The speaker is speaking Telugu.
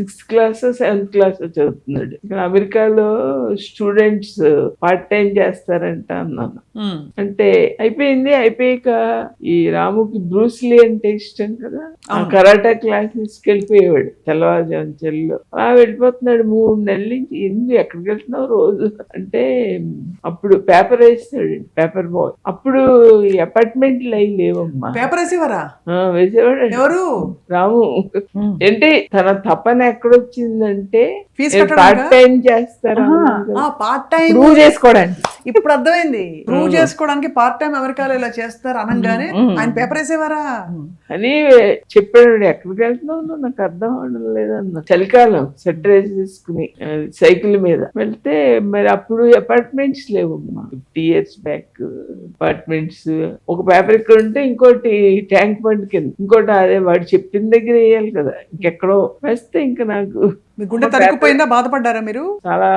6th క్లాస్ 7th క్లాస్ చదువుతున్నాడు. ఇక్కడ అమెరికాలో స్టూడెంట్స్ పార్ట్ టైం చేస్తారంట అన్నాను. అంటే అయిపోయింది. అయిపోయాక ఈ రాముకి బ్రూస్లీ అంటే ఇష్టం కదా, ఆ కరాటా క్లాసెస్ కి వెళ్ళిపోయేవాడు తెల్లవారుజాము చెల్లిలో. అలా వెళ్ళిపోతున్నాడు 3 నెలల నుంచి. ఎందుకు ఎక్కడికి వెళ్తున్నావు రోజు అంటే, అప్పుడు పేపర్ వేస్తాడు, పేపర్ బాయ్. అప్పుడు ఈ అపార్ట్మెంట్లు అవి లేవమ్మా. పేపర్ వేసేవారా? వేసేవాడు. ఎవరు? రాము. ఏంటి తన తపన ఎక్కడొచ్చిందంటే ఫీజు పార్ట్ టైం చేస్తారా, పార్ట్ టైం ప్రూవ్ చేసుకోవడానికి. ఇప్పుడు అర్థమైంది. ప్రూవ్ చేసుకోవడానికి పార్ట్ టైం అమెరికాలో ఇలా చేస్తారు అనగానే ఆయన పేపర్ వేసేవారా అని చెప్పాడు. ఎక్కడికి వెళ్తున్నావు నువ్వు, నాకు అర్థం అవడం లేదన్న. చలికాలం సెటరేజ్ తీసుకుని సైకిల్ మీద వెళ్తే, మరి అప్పుడు అపార్ట్మెంట్స్ లేవు 50 years బ్యాక్. అపార్ట్మెంట్స్ ఒక పేపర్ ఇక్కడ ఉంటే ఇంకోటి ట్యాంక్ బండ్ కింద, ఇంకోటి అదే వాడు చెప్పిన దగ్గర వేయాలి కదా, ఇంకెక్కడో వేస్తే ఇంకా నాకు మీ గుండె తరుక్కుపోయిందా? బాధపడ్డారా మీరు? చాలా